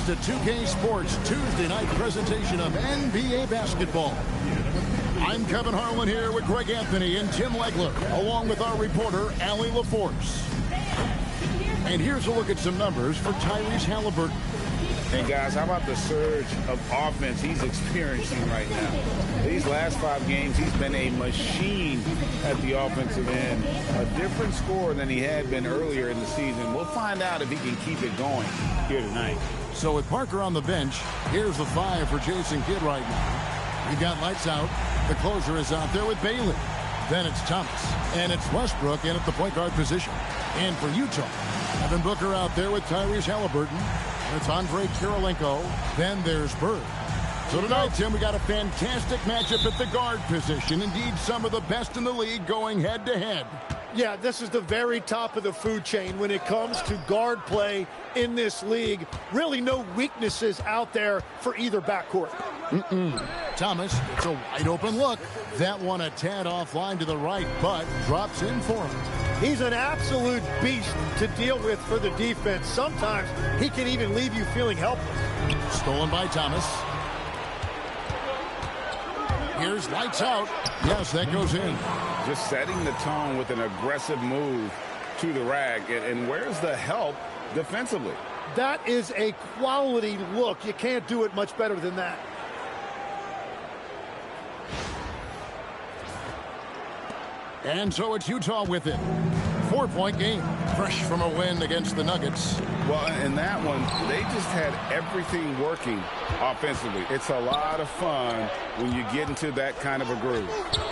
It's the 2K Sports Tuesday night presentation of NBA basketball. I'm Kevin Harlan here with Greg Anthony and Tim Legler, along with our reporter, Allie LaForce. And here's a look at some numbers for Tyrese Haliburton. And guys, how about the surge of offense he's experiencing right now? These last 5 games, he's been a machine at the offensive end. A different scorer than he had been earlier in the season. We'll find out if he can keep it going here tonight. So with Parker on the bench, here's the 5 for Jason Kidd right now. We've got lights out. The closer is out there with Bailey. Then it's Thomas. And it's Westbrook in at the point guard position. And for Utah, Devin Booker out there with Tyrese Haliburton. It's Andre Kirilenko. Then there's Bird. So tonight, Tim, we got a fantastic matchup at the guard position. Indeed, some of the best in the league going head-to-head. Yeah, this is the very top of the food chain when it comes to guard play in this league. Really no weaknesses out there for either backcourt. Thomas, it's a wide-open look. That one a tad offline to the right, but drops in for him. He's an absolute beast to deal with for the defense. Sometimes he can even leave you feeling helpless. Stolen by Thomas. Here's lights out. Yes, that goes in. Just setting the tone with an aggressive move to the rack. And where's the help defensively? That is a quality look. You can't do it much better than that. And so it's Utah with it. 4-point game. Fresh from a win against the Nuggets. Well, in that one, they just had everything working offensively. It's a lot of fun when you get into that kind of a groove.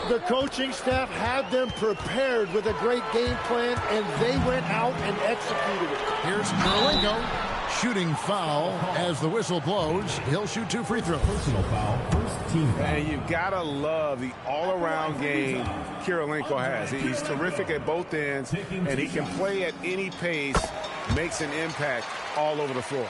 The coaching staff had them prepared with a great game plan, and they went out and executed it. Here's Kirilenko. Shooting foul as the whistle blows. He'll shoot 2 free throws. Personal foul, first team foul. And you've got to love the all-around game Kirilenko has. He's terrific at both ends, and he can play at any pace, makes an impact all over the floor.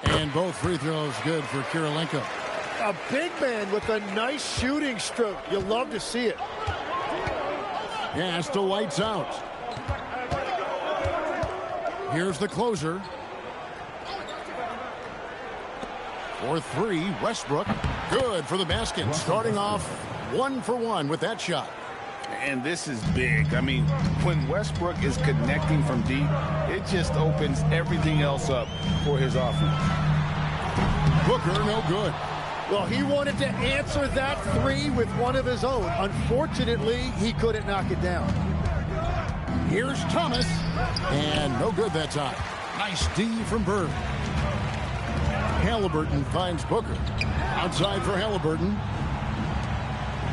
And both free throws good for Kirilenko. A big man with a nice shooting stroke. You love to see it. Yeah, still lights out. Here's the closer. For 3, Westbrook. Good for the basket. Starting off 1 for 1 with that shot. And this is big. I mean, when Westbrook is connecting from deep, it just opens everything else up for his offense. Booker, no good. Well, he wanted to answer that 3 with one of his own. Unfortunately, he couldn't knock it down. Here's Thomas. And no good that time. Nice D from Bird. Haliburton finds Booker. Outside for Haliburton.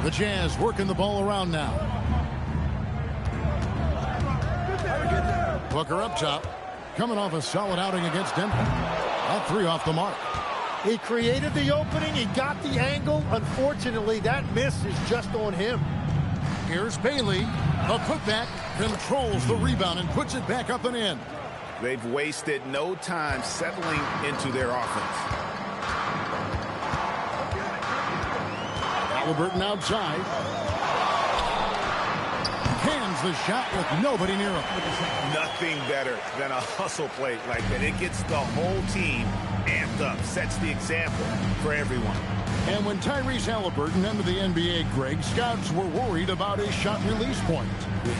The Jazz working the ball around now. Booker up top. Coming off a solid outing against Denver. All 3 off the mark. He created the opening. He got the angle. Unfortunately, that miss is just on him. Here's Bailey. The putback controls the rebound and puts it back up and in. They've wasted no time settling into their offense. Haliburton outside. Cans the shot with nobody near him. Nothing better than a hustle play like that. It gets the whole team amped up, sets the example for everyone. And when Tyrese Haliburton entered the NBA, Greg, scouts were worried about his shot release point.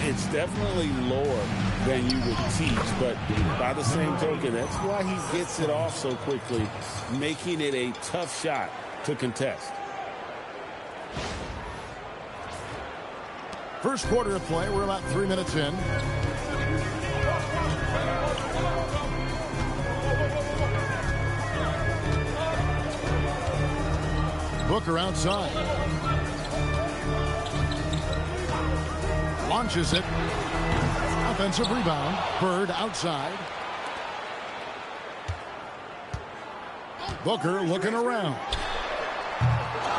It's definitely lower than you would teach, but by the same token, that's why he gets it off so quickly, making it a tough shot to contest. First quarter of play, we're about 3 minutes in. Booker outside. Launches it. Offensive rebound. Bird outside. Booker looking around.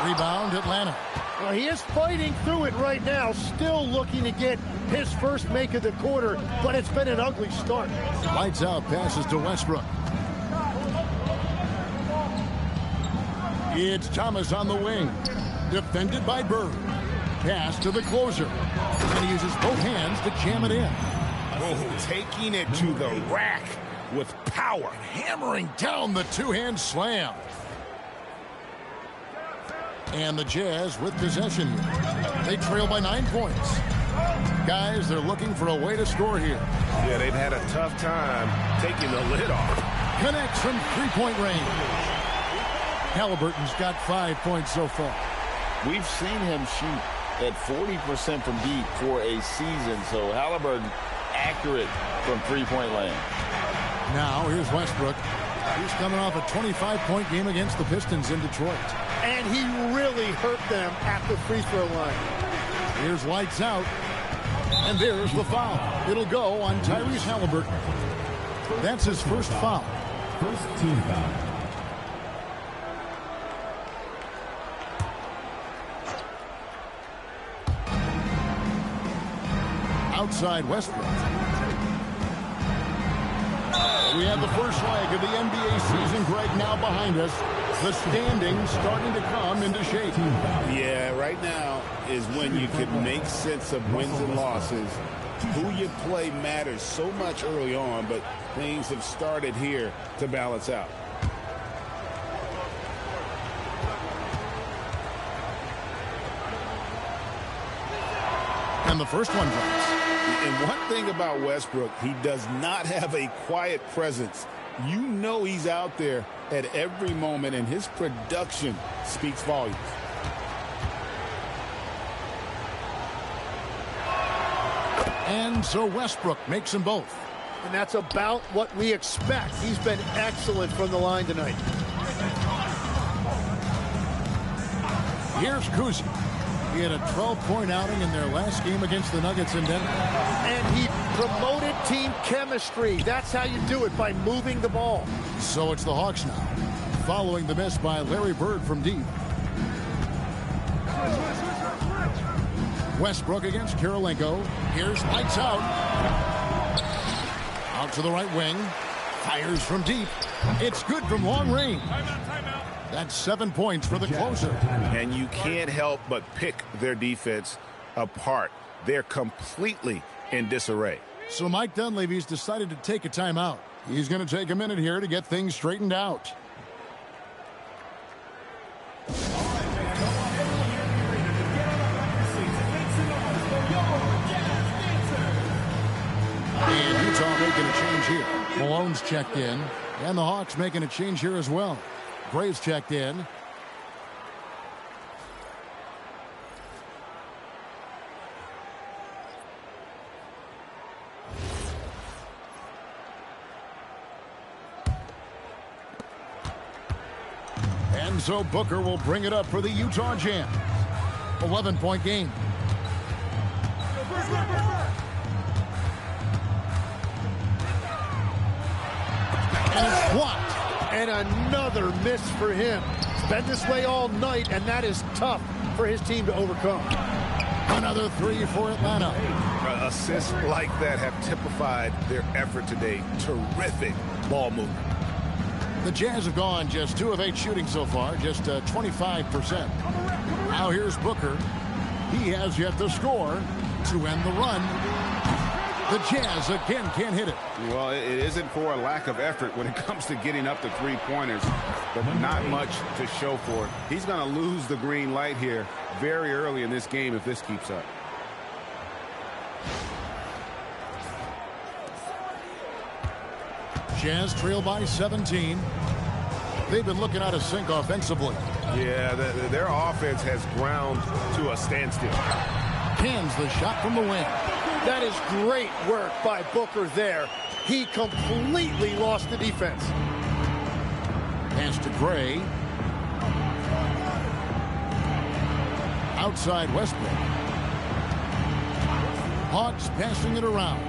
Rebound, Atlanta. Well, he is fighting through it right now, still looking to get his first make of the quarter, but it's been an ugly start. Lights out, passes to Westbrook. It's Thomas on the wing. Defended by Bird. Pass to the closer. And he uses both hands to jam it in. Oh, taking it to the rack with power. Hammering down the two-hand slam. And the Jazz with possession here. They trail by 9 points. Guys, they're looking for a way to score here. Yeah, they've had a tough time taking the lid off. Connects from three-point range. Halliburton's got 5 points so far. We've seen him shoot at 40% from deep for a season, so Halliburton accurate from three-point land. Now, here's Westbrook. He's coming off a 25-point game against the Pistons in Detroit. And he really hurt them at the free throw line. Here's lights out. And there's the foul. It'll go on Tyrese Halliburton. That's his first foul. First team foul. Outside Westbrook. We have the first leg of the NBA season, Greg, now behind us. The standings starting to come into shape. Yeah, right now is when you can make sense of wins and losses. Who you play matters so much early on, but things have started here to balance out. And the first one drops. And one thing about Westbrook, he does not have a quiet presence. You know he's out there at every moment, and his production speaks volumes. And so Westbrook makes them both. And that's about what we expect. He's been excellent from the line tonight. Here's Kuzi. He had a 12-point outing in their last game against the Nuggets in Denver. And he promoted team chemistry. That's how you do it, by moving the ball. So it's the Hawks now, following the miss by Larry Bird from deep. Westbrook against Kirilenko. Here's lights out. Out to the right wing. Fires from deep. It's good from long range. That's 7 points for the closer. And you can't help but pick their defense apart. They're completely in disarray. So Mike Dunleavy's decided to take a timeout. He's going to take a minute here to get things straightened out. And Utah making a change here. Malone's checked in. And the Hawks making a change here as well. Gray's checked in. And so Booker will bring it up for the Utah Jazz. 11-point game. And it's blocked. And another miss for him. It's been this way all night, and that is tough for his team to overcome. Another three for Atlanta. Assists like that have typified their effort today. Terrific ball movement. The Jazz have gone just 2 of 8 shooting so far, just 25%. Now here's Booker. He has yet to score to end the run. The Jazz again can't hit it. Well, it isn't for a lack of effort when it comes to getting up to three-pointers, but not much to show for it. He's going to lose the green light here very early in this game if this keeps up. Jazz trail by 17. They've been looking out of sync offensively. Yeah, their offense has ground to a standstill. Cans the shot from the wing. That is great work by Booker there. He completely lost the defense. Pass to Gray. Outside Westbrook. Hawks passing it around.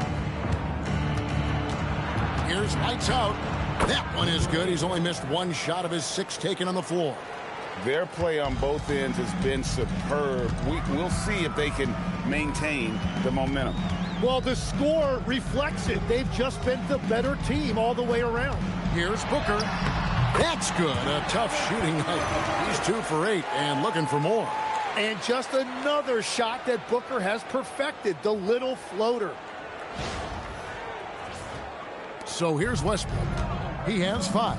Here's lights out. That one is good. He's only missed 1 shot of his 6 taken on the floor. Their play on both ends has been superb. We'll see if they can maintain the momentum. Well, the score reflects it. They've just been the better team all the way around. Here's Booker. That's good. A tough shooting night. He's 2 for 8 and looking for more. And just another shot that Booker has perfected, the little floater. So here's Westbrook. He has 5.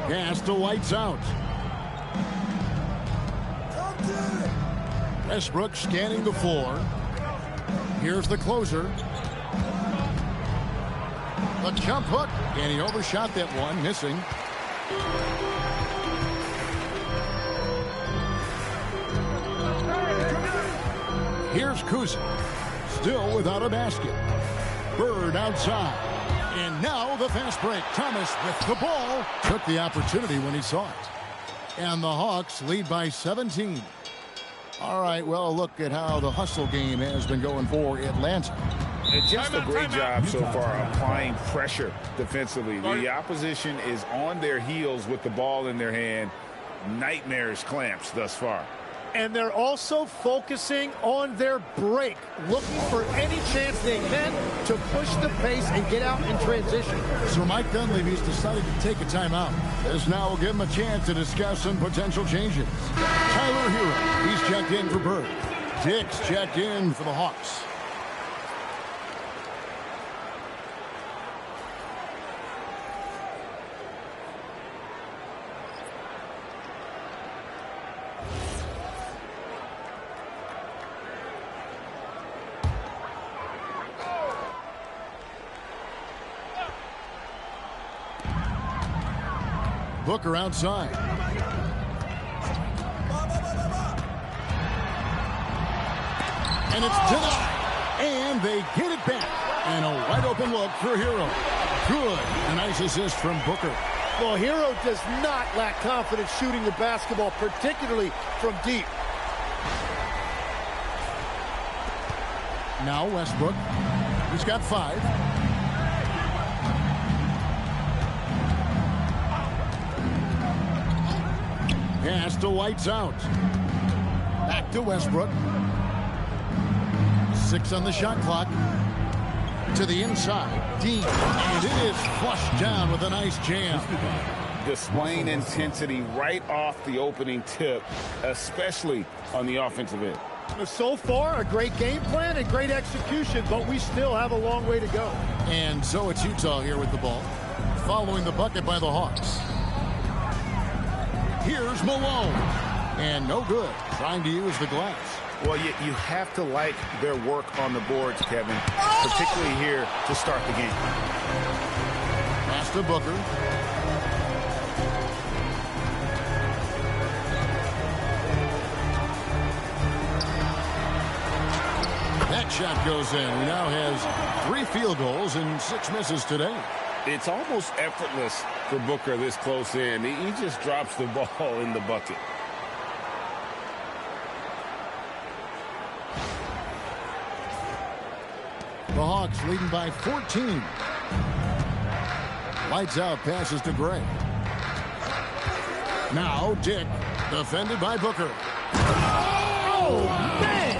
Pass to lights out. Westbrook scanning the floor. Here's the closer. The jump hook. And he overshot that one, missing. Here's Kuzma. Still without a basket. Bird outside. And now the fast break. Thomas with the ball. Took the opportunity when he saw it. And the Hawks lead by 17. All right, well, look at how the hustle game has been going for Atlanta. And just a great job so far applying pressure defensively. The opposition is on their heels with the ball in their hand. Nightmarish clamps thus far. And they're also focusing on their break, looking for any chance they can to push the pace and get out in transition. So Mike Dunleavy's decided to take a timeout. This now will give him a chance to discuss some potential changes. Tyler Hero, he's checked in for Bird. Dick's checked in for the Hawks. Booker outside. And it's denied. And they get it back. And a wide open look for Hero. Good. A nice assist from Booker. Well, Hero does not lack confidence shooting the basketball, particularly from deep. Now Westbrook. He's got 5. Pass to lights out. Back to Westbrook. 6 on the shot clock. To the inside. Deep. And it is flushed down with a nice jam. Displaying intensity right off the opening tip, especially on the offensive end. So far, a great game plan and great execution, but we still have a long way to go. And so it's Utah here with the ball, following the bucket by the Hawks. Here's Malone. And no good. Trying to use the glass. Well, you have to like their work on the boards, Kevin, particularly here to start the game. Pass to Booker. That shot goes in. He now has 3 field goals and 6 misses today. It's almost effortless for Booker this close in. He just drops the ball in the bucket. The Hawks leading by 14. Lights out, passes to Gray. Now Dick, defended by Booker. Oh, man!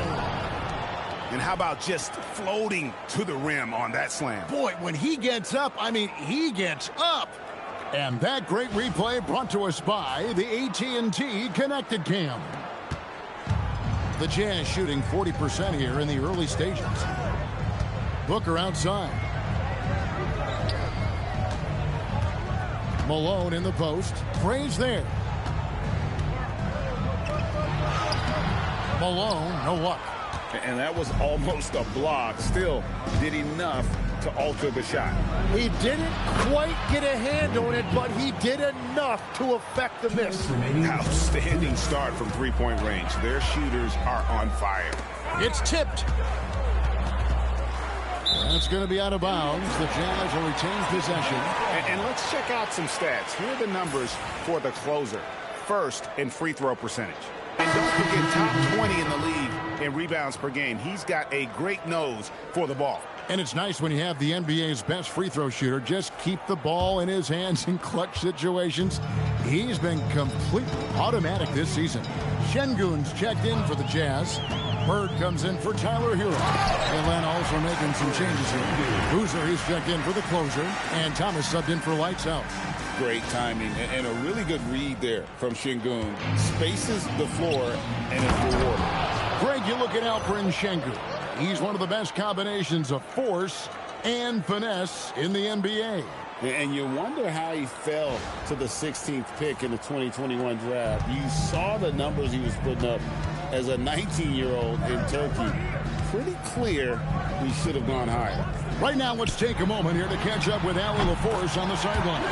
And how about just floating to the rim on that slam? Boy, when he gets up, I mean, he gets up. And that great replay brought to us by the AT&T Connected Cam. The Jazz shooting 40% here in the early stages. Booker outside. Malone in the post. Bray's there. Malone, no luck. And that was almost a block. Still did enough to alter the shot. He didn't quite get a hand on it, but he did enough to affect the miss. Outstanding start from three-point range. Their shooters are on fire. It's tipped. That's going to be out of bounds. The Jazz will retain possession. And let's check out some stats. Here are the numbers for the closer. First in free throw percentage. And don't forget, top 20 in the league in rebounds per game. He's got a great nose for the ball. And it's nice when you have the NBA's best free throw shooter just keep the ball in his hands in clutch situations. He's been completely automatic this season. Şengün's checked in for the Jazz. Bird comes in for Tyler Hero. Atlanta also making some changes here. Boozer, he's checked in for the closer. And Thomas subbed in for lights out. Great timing and a really good read there from Şengün. Spaces the floor and is rewarded. Greg, you look at Alperen Şengün. He's one of the best combinations of force and finesse in the NBA. And you wonder how he fell to the 16th pick in the 2021 draft. You saw the numbers he was putting up as a 19-year-old in Turkey. Pretty clear he should have gone higher. Right now, let's take a moment here to catch up with Allie LaForce on the sideline.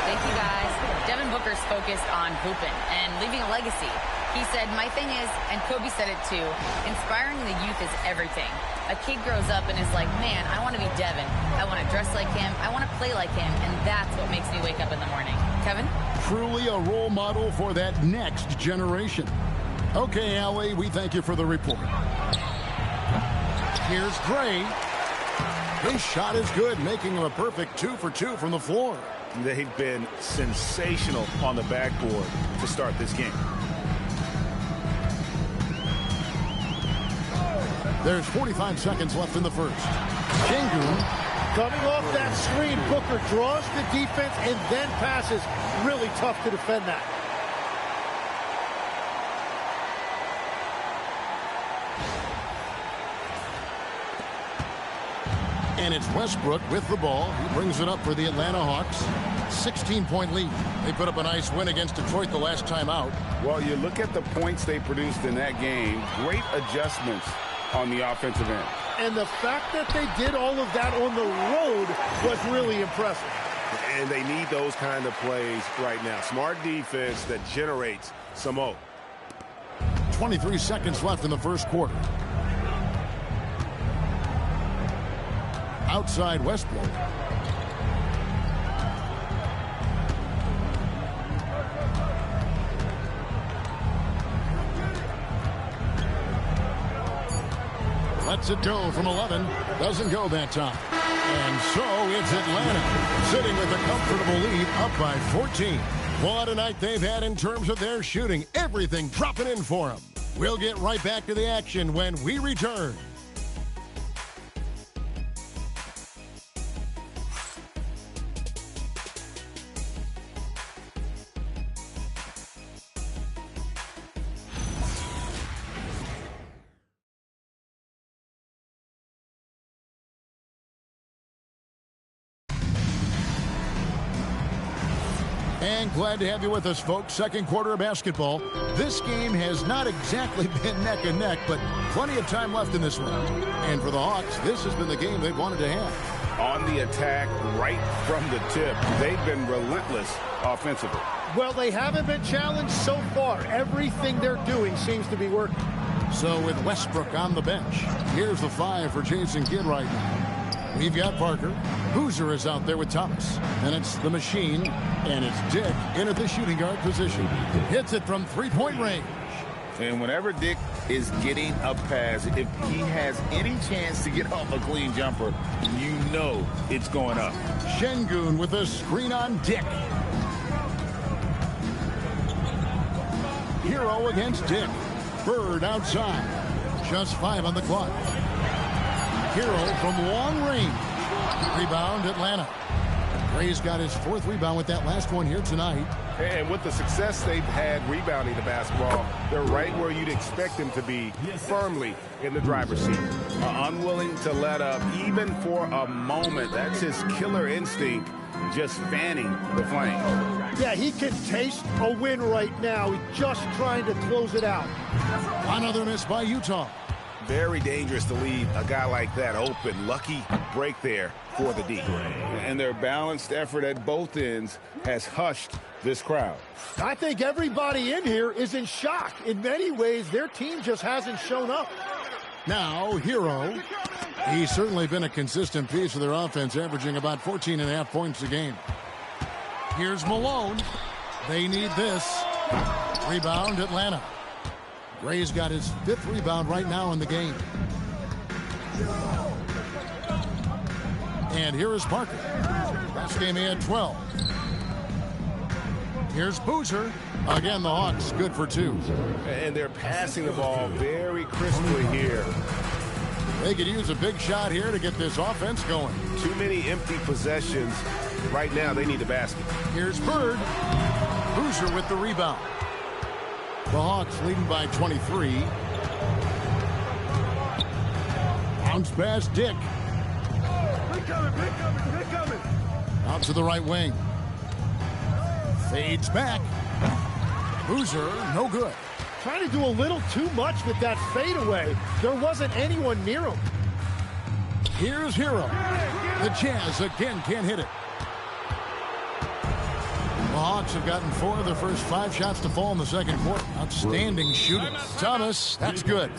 Thank you, guys. Devin Booker's focused on hooping and leaving a legacy. He said, my thing is, and Kobe said it too, inspiring the youth is everything. A kid grows up and is like, man, I want to be Devin. I want to dress like him. I want to play like him. And that's what makes me wake up in the morning. Kevin? Truly a role model for that next generation. Okay, Allie, we thank you for the report. Here's Gray. His shot is good, making him a perfect 2 for 2 from the floor. They've been sensational on the backboard to start this game. There's 45 seconds left in the first. Şengün Coming off that screen, Booker draws the defense and then passes. Really tough to defend that. And it's Westbrook with the ball. He brings it up for the Atlanta Hawks. 16-point lead. They put up a nice win against Detroit the last time out. Well, you look at the points they produced in that game. Great adjustments on the offensive end. And the fact that they did all of that on the road was really impressive. And they need those kind of plays right now. Smart defense that generates some hope. 23 seconds left in the first quarter. Outside Westbrook. Lets it go from 11. Doesn't go that time. And so it's Atlanta sitting with a comfortable lead up by 14. What a night they've had in terms of their shooting. Everything dropping in for them. We'll get right back to the action when we return. And glad to have you with us, folks. Second quarter of basketball. This game has not exactly been neck and neck, but plenty of time left in this one. And for the Hawks, this has been the game they've wanted to have. On the attack, right from the tip, they've been relentless offensively. Well, they haven't been challenged so far. Everything they're doing seems to be working. So with Westbrook on the bench, here's the 5 for Jason Kidd right now. We've got Parker. Boozer is out there with Thomas. And it's the machine. And it's Dick in at the shooting guard position. Hits it from three-point range. And whenever Dick is getting a pass, if he has any chance to get off a clean jumper, you know it's going up. Şengün with a screen on Dick. Hero against Dick. Bird outside. Just 5 on the clock. Hero from long range. Rebound, Atlanta. Gray's got his 4th rebound with that last one here tonight. And with the success they've had rebounding the basketball, they're right where you'd expect them to be, firmly in the driver's seat. Unwilling to let up even for a moment. That's his killer instinct, just fanning the flame. Yeah, he can taste a win right now. He's just trying to close it out. Another miss by Utah. Very dangerous to leave a guy like that open. Lucky break there for the D. And their balanced effort at both ends has hushed this crowd. I think everybody in here is in shock. In many ways, their team just hasn't shown up. Now, Hero. He's certainly been a consistent piece of their offense, averaging about 14.5 points a game. Here's Malone. They need this. Rebound, Atlanta. Gray's got his 5th rebound right now in the game. And here is Parker. Last game he had 12. Here's Boozer. Again, the Hawks good for 2. And they're passing the ball very crisply here. They could use a big shot here to get this offense going. Too many empty possessions. Right now, they need a basket. Here's Bird. Boozer with the rebound. The Hawks leading by 23. Bounce pass, Dick. Out to the right wing. Fades back. Boozer, no good. Trying to do a little too much with that fadeaway. There wasn't anyone near him. Here's Hero. The Jazz again can't hit it. The Hawks have gotten 4 of their first 5 shots to fall in the second quarter. Outstanding shooting. Thomas, that's good.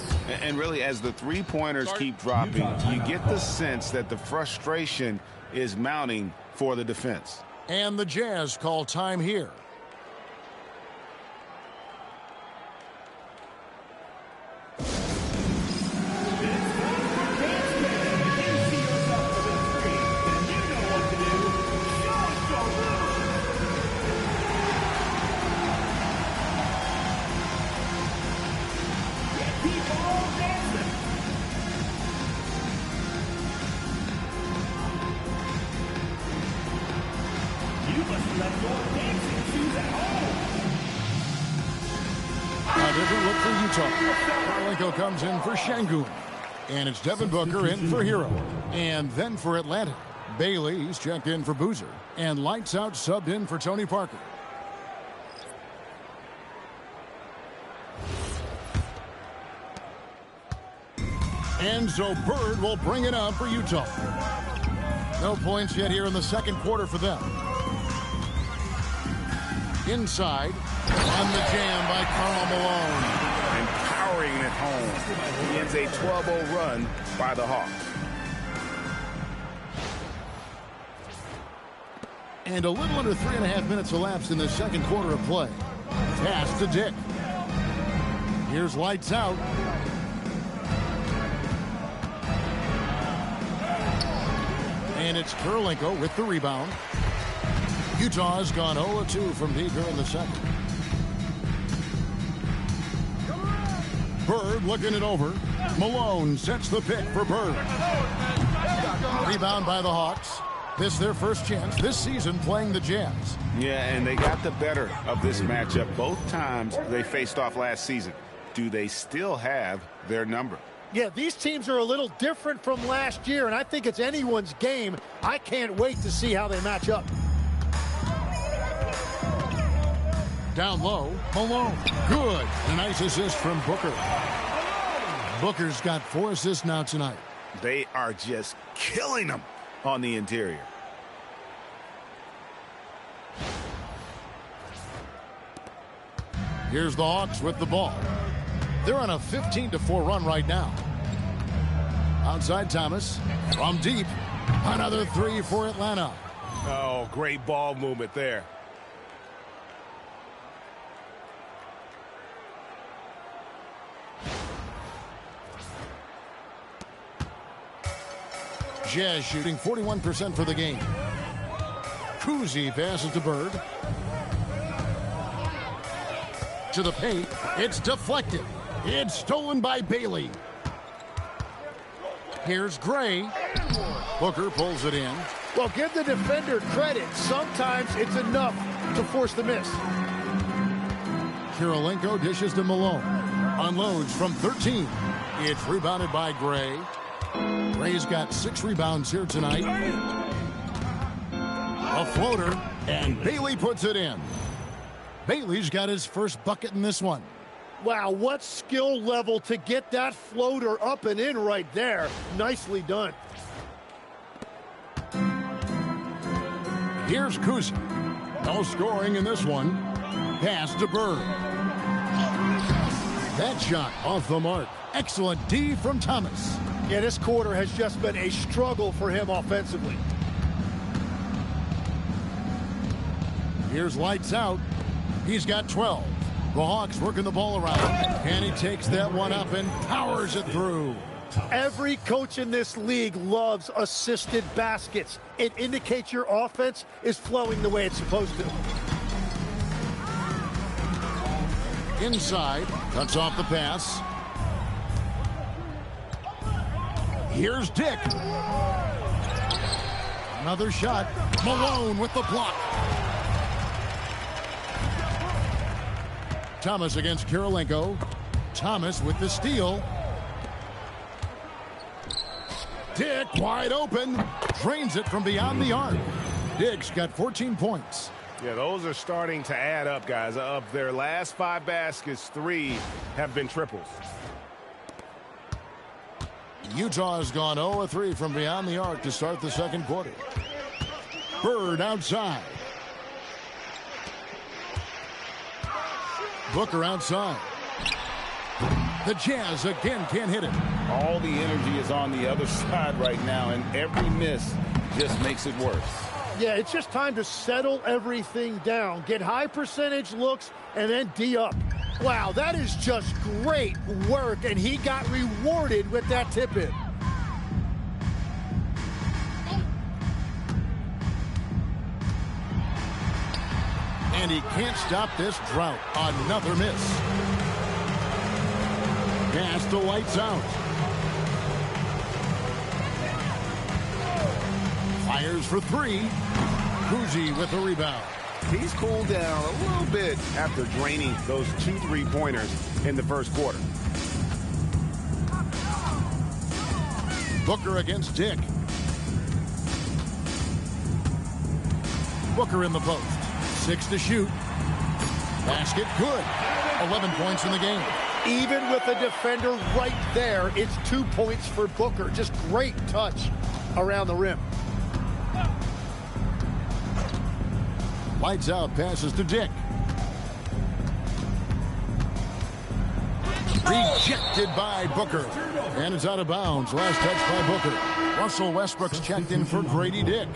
And really, as the three-pointers keep dropping, you get the sense that the frustration is mounting for the defense. And the Jazz call time here. A different look for Utah. Karolinko comes in for Şengün. And it's Devin Booker in for Hero. And then for Atlanta, Bailey's checked in for Boozer. And Lights Out subbed in for Tony Parker. And so Bird will bring it up for Utah. No points yet here in the second quarter for them. Inside, on the jam by Karl Malone. And powering it home. He ends a 12-0 run by the Hawks. And a little under 3.5 minutes elapsed in the second quarter of play. Pass to Dick. Here's Lights Out. And it's Karolinko with the rebound. Utah's gone 0-2 from deep here in the second. Bird looking it over. Malone sets the pick for Bird. Rebound by the Hawks. This their first chance this season playing the Jazz. Yeah, and they got the better of this matchup both times they faced off last season. Do they still have their number? Yeah, these teams are a little different from last year, and I think it's anyone's game. I can't wait to see how they match up. Down low, Malone. Good. A nice assist from Booker. Booker's got 4 assists now tonight. They are just killing them on the interior. Here's the Hawks with the ball. They're on a 15-4 run right now. Outside Thomas. From deep. Another 3 for Atlanta. Oh, great ball movement there. Jazz shooting 41% for the game. Kuzi passes to Bird. To the paint. It's deflected. It's stolen by Bailey. Here's Gray. Booker pulls it in. Well, give the defender credit. Sometimes it's enough to force the miss. Karolinko dishes to Malone. Unloads from 13. It's rebounded by Gray. Gray's got 6 rebounds here tonight. A floater, and Bailey puts it in. Bailey's got his first bucket in this one. Wow, what skill level to get that floater up and in right there. Nicely done. Here's Kuzi. No scoring in this one. Pass to Bird. That shot off the mark. Excellent D from Thomas. Yeah, this quarter has just been a struggle for him offensively. Here's Lights Out. He's got 12. The Hawks working the ball around. And he takes that one up and powers it through. Every coach in this league loves assisted baskets. It indicates your offense is flowing the way it's supposed to. Inside. Cuts off the pass. Here's Dick. Another shot. Malone with the block. Thomas against Kirilenko. Thomas with the steal. Dick wide open. Drains it from beyond the arc. Dick's got 14 points. Yeah, those are starting to add up, guys. Of their last 5 baskets, 3 have been triples. Utah has gone 0-3 from beyond the arc to start the second quarter. Bird outside. Booker outside. The Jazz again can't hit it. All the energy is on the other side right now, and every miss just makes it worse. Yeah, it's just time to settle everything down. Get high percentage looks and then D up. Wow, that is just great work, and he got rewarded with that tip-in. And he can't stop this drought. Another miss. Pass the lights out. Fires for 3. Cousy with the rebound. He's cooled down a little bit after draining those 2 3-pointers in the first quarter. Booker against Dick. Booker in the post. 6 to shoot. Basket good. 11 points in the game. Even with a defender right there, it's 2 points for Booker. Just great touch around the rim. Lights out, passes to Dick. Rejected by Booker. And it's out of bounds. Last touch by Booker. Russell Westbrook's checked in for Grady Dick.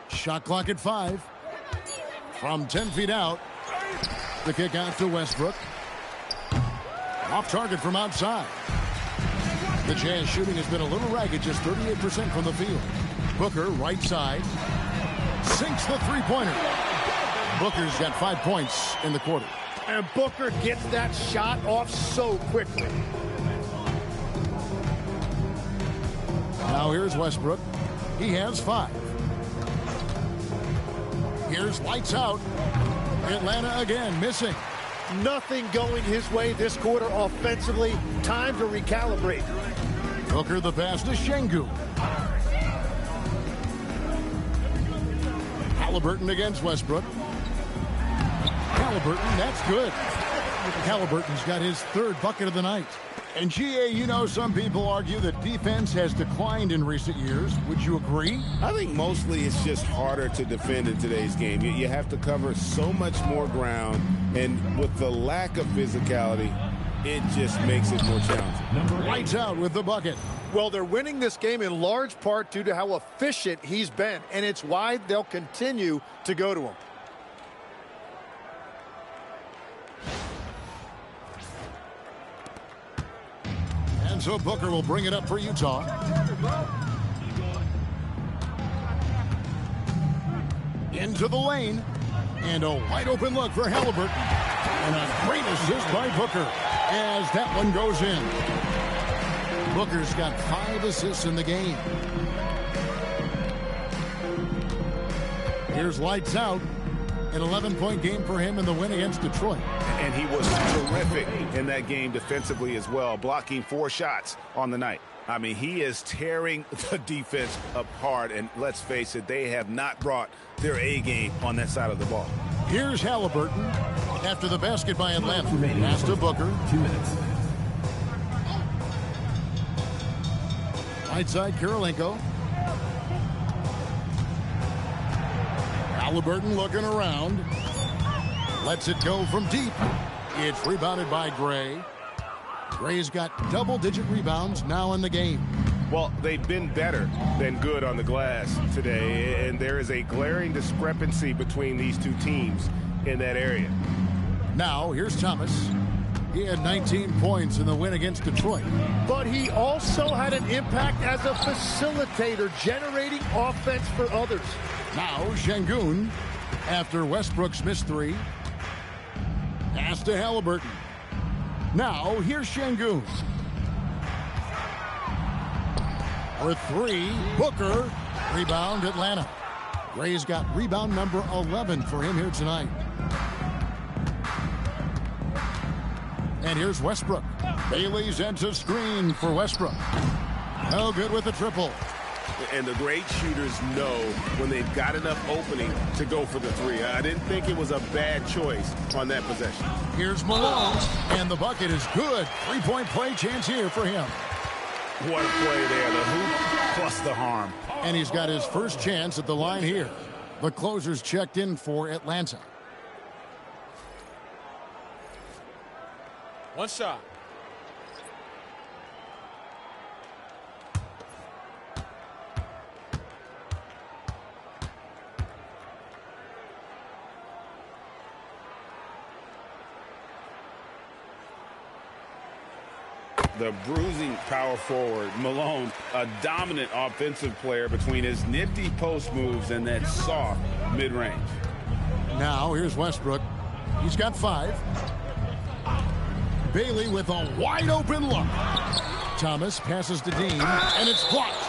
Shot clock at 5. From 10 feet out. The kick out to Westbrook. Off target from outside. The Jazz shooting has been a little ragged, just 38% from the field. Booker, right side. Sinks the three-pointer. Booker's got 5 points in the quarter. And Booker gets that shot off so quickly. Now here's Westbrook. He has 5. Here's lights out. Atlanta again missing. Nothing going his way this quarter offensively. Time to recalibrate. Booker the pass to Şengün. Halliburton against Westbrook. Halliburton, that's good. Halliburton's got his 3rd bucket of the night. And GA, you know, some people argue that defense has declined in recent years. Would you agree? I think mostly it's just harder to defend in today's game. You have to cover so much more ground, and with the lack of physicality, it just makes it more challenging. Lights out with the bucket. Well, they're winning this game in large part due to how efficient he's been, and it's why they'll continue to go to him. And so Booker will bring it up for Utah. Into the lane. And a wide open look for Halliburton. And a great assist by Booker as that one goes in. Booker's got 5 assists in the game. Here's lights out. An 11-point game for him in the win against Detroit. And he was terrific in that game defensively as well, blocking 4 shots on the night. I mean, he is tearing the defense apart, and let's face it, they have not brought their A game on that side of the ball. Here's Halliburton after the basket by Atlanta. Pass to Booker. 2 minutes. Right side, Kirilenko. Halliburton looking around. Lets it go from deep. It's rebounded by Gray. Gray's got double-digit rebounds now in the game. Well, they've been better than good on the glass today, and there is a glaring discrepancy between these two teams in that area. Now, here's Thomas. He had 19 points in the win against Detroit. But he also had an impact as a facilitator, generating offense for others. Now Şengün, after Westbrook's missed three. Pass to Halliburton. Now here's Şengün. For three, Booker. Rebound, Atlanta. Ray's got rebound number 11 for him here tonight. And here's Westbrook. Bailey sends a screen for Westbrook. No good with the triple. And the great shooters know when they've got enough opening to go for the three. I didn't think it was a bad choice on that possession. Here's Malone, and the bucket is good. Three-point play chance here for him. What a play there, the hoop plus the harm. And he's got his first chance at the line here. The closer's checked in for Atlanta. One shot. The bruising power forward, Malone, a dominant offensive player between his nifty post moves and that soft mid-range. Now here's Westbrook. He's got 5. Bailey with a wide open look. Thomas passes to Dean, and it's blocked.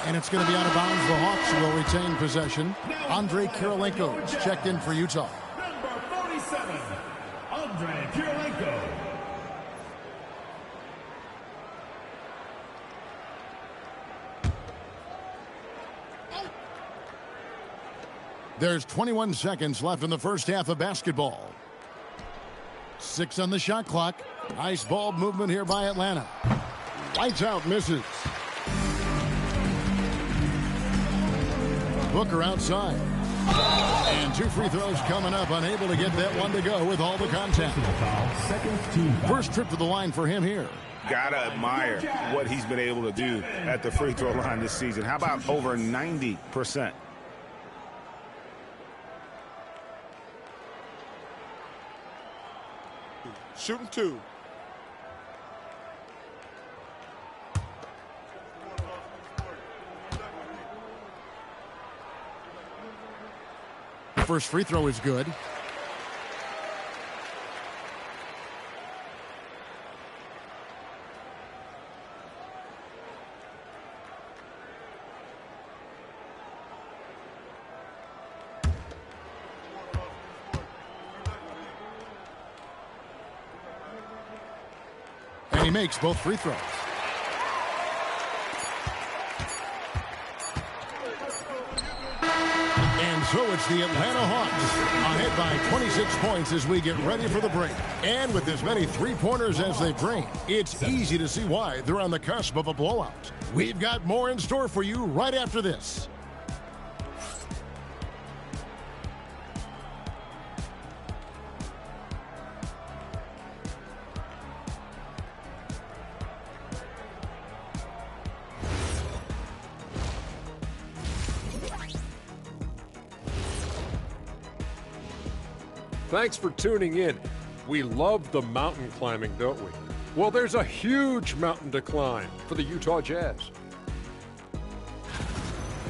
And it's going to be out of bounds. The Hawks will retain possession. Andrei Kirilenko is checked in for Utah. Number 47, Andrei Kirilenko. There's 21 seconds left in the first half of basketball. 6 on the shot clock. Nice ball movement here by Atlanta. Lights out, misses. Booker outside. And 2 free throws coming up. Unable to get that one to go with all the contact. First trip to the line for him here. Gotta admire what he's been able to do at the free throw line this season. How about over 90%? Shooting 2. First free throw is good. And he makes both free throws. And so it's the Atlanta Hawks ahead by 26 points as we get ready for the break. And with as many three-pointers as they bring, it's easy to see why they're on the cusp of a blowout. We've got more in store for you right after this. Thanks for tuning in. We love the mountain climbing, don't we? Well, there's a huge mountain to climb for the Utah Jazz.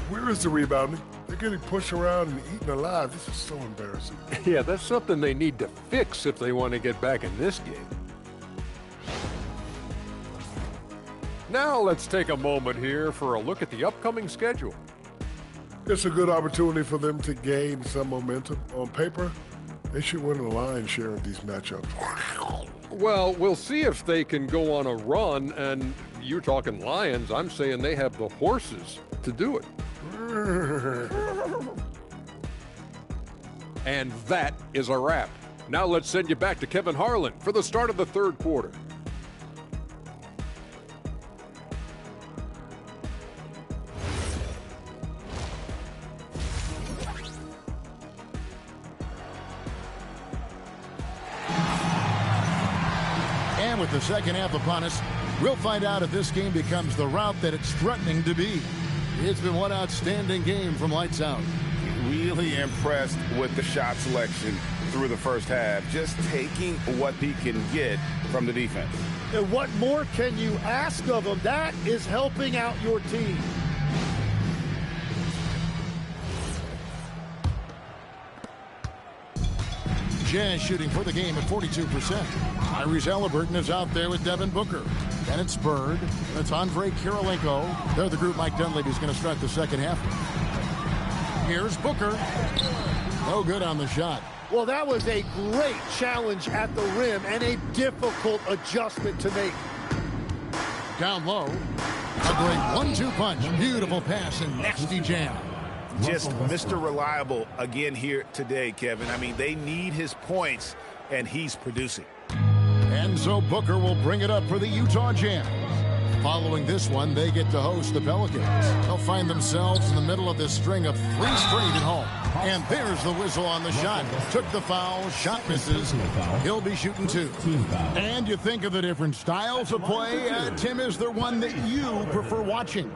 Where is the rebounding? They're getting pushed around and eaten alive. This is so embarrassing. Yeah, that's something they need to fix if they want to get back in this game. Now let's take a moment here for a look at the upcoming schedule. It's a good opportunity for them to gain some momentum. On paper, they should win a lion's share of these matchups. Well, we'll see if they can go on a run, and you're talking Lions. I'm saying they have the horses to do it. And that is a wrap. Now let's send you back to Kevin Harlan for the start of the third quarter. And with the second half upon us, we'll find out if this game becomes the route that it's threatening to be. It's been one outstanding game from Lights Out. Really impressed with the shot selection through the first half, just taking what he can get from the defense. And what more can you ask of him? That is helping out your team. Jazz shooting for the game at 42%. Tyrese Halliburton is out there with Devin Booker. Then it's Bird. And it's Andre Kirilenko. They're the group Mike Dunleavy is going to start the second half. Here's Booker. No good on the shot. Well, that was a great challenge at the rim and a difficult adjustment to make. Down low. A great 1-2 punch. Beautiful pass and nasty jam. Just Mr. Reliable again here today, Kevin. I mean, they need his points, and he's producing. And so Booker will bring it up for the Utah Jazz. Following this one, they get to host the Pelicans. They'll find themselves in the middle of this string of 3 straight at home. And there's the whistle on the shot. Took the foul, shot misses. He'll be shooting 2. And you think of the different styles of play. Tim, is there one that you prefer watching?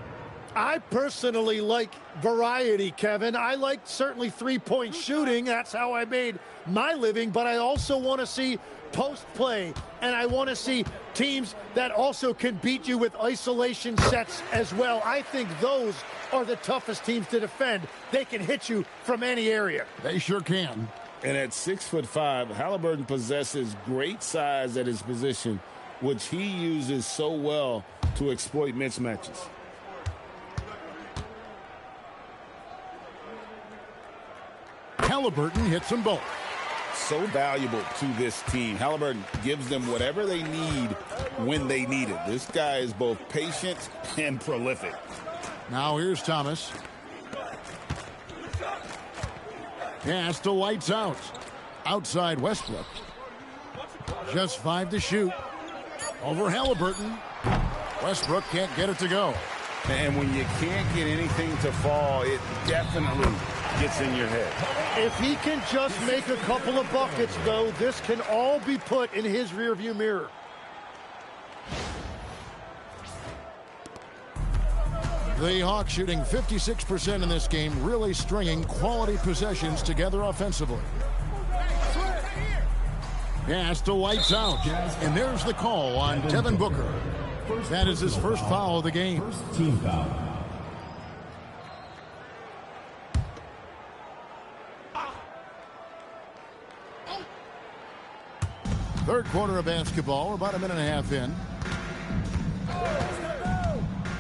I personally like variety, Kevin. I like certainly three-point shooting. That's how I made my living. But I also want to see post play, and I want to see teams that also can beat you with isolation sets as well. I think those are the toughest teams to defend. They can hit you from any area. They sure can. And at 6'5", Halliburton possesses great size at his position, which he uses so well to exploit mismatches. Halliburton hits them both. So valuable to this team. Halliburton gives them whatever they need when they need it. This guy is both patient and prolific. Now here's Thomas. Pass to lights out. Outside Westbrook. Just 5 to shoot. Over Halliburton. Westbrook can't get it to go. And when you can't get anything to fall, it definitely gets in your head. If he can just make a couple of buckets, though, this can all be put in his rearview mirror. The Hawks shooting 56% in this game, really stringing quality possessions together offensively. Pass to lights out. And there's the call on Devin Booker. That is his first foul of the game. First team foul. Third quarter of basketball. We're about a minute and a half in.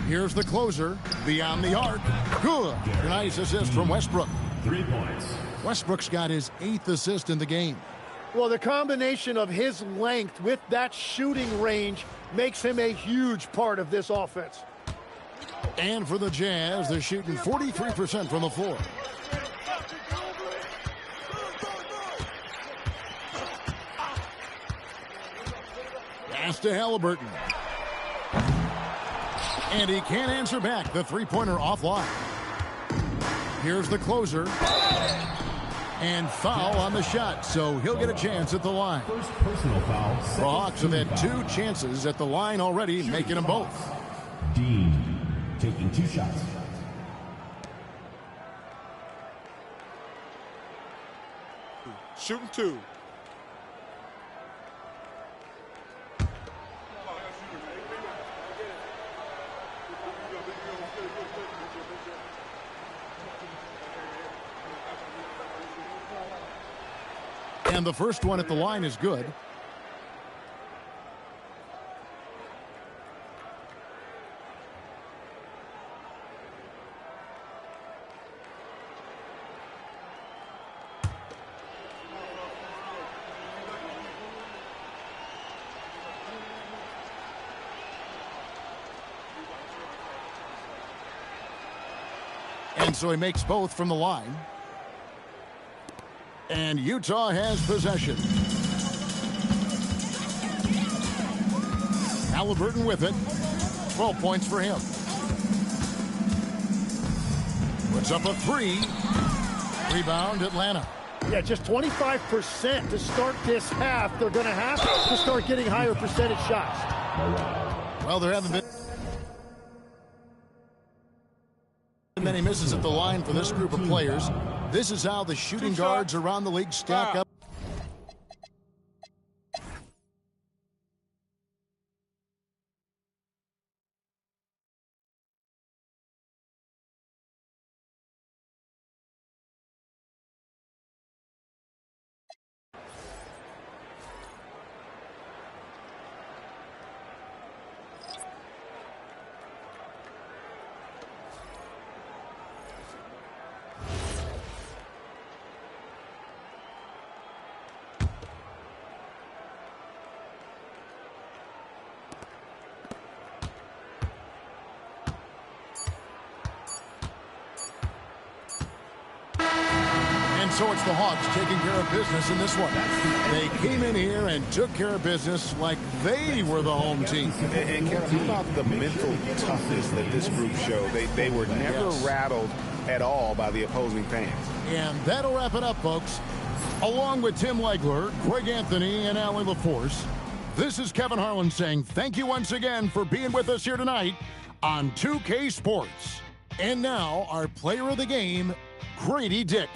Here's the closer. Beyond the arc. Good. Nice assist from Westbrook. 3 points. Westbrook's got his 8th assist in the game. Well, the combination of his length with that shooting range makes him a huge part of this offense. And for the Jazz, they're shooting 43% from the floor. Pass to Halliburton. And he can't answer back. The three-pointer offline. Here's the closer. And foul on the shot, so he'll get a chance at the line. First personal foul. The Hawks have had 2 chances at the line already, making them both. Dean taking 2 shots. Shooting 2. And the first one at the line is good. And so he makes both from the line. And Utah has possession. Halliburton with it. 12 points for him. Puts up a 3. Rebound, Atlanta. Yeah, just 25% to start this half. They're going to have to start getting higher percentage shots. Well, there haven't been many misses at the line for this group of players. This is how the shooting guards around the league stack up. And so it's the Hawks taking care of business in this one. They came in here and took care of business like they were the home team. And Kevin, how about the mental toughness that this group showed? They were never rattled at all by the opposing fans. And that'll wrap it up, folks. Along with Tim Legler, Greg Anthony, and Allie LaForce, this is Kevin Harlan saying thank you once again for being with us here tonight on 2K Sports. And now, our player of the game, Grady Dick.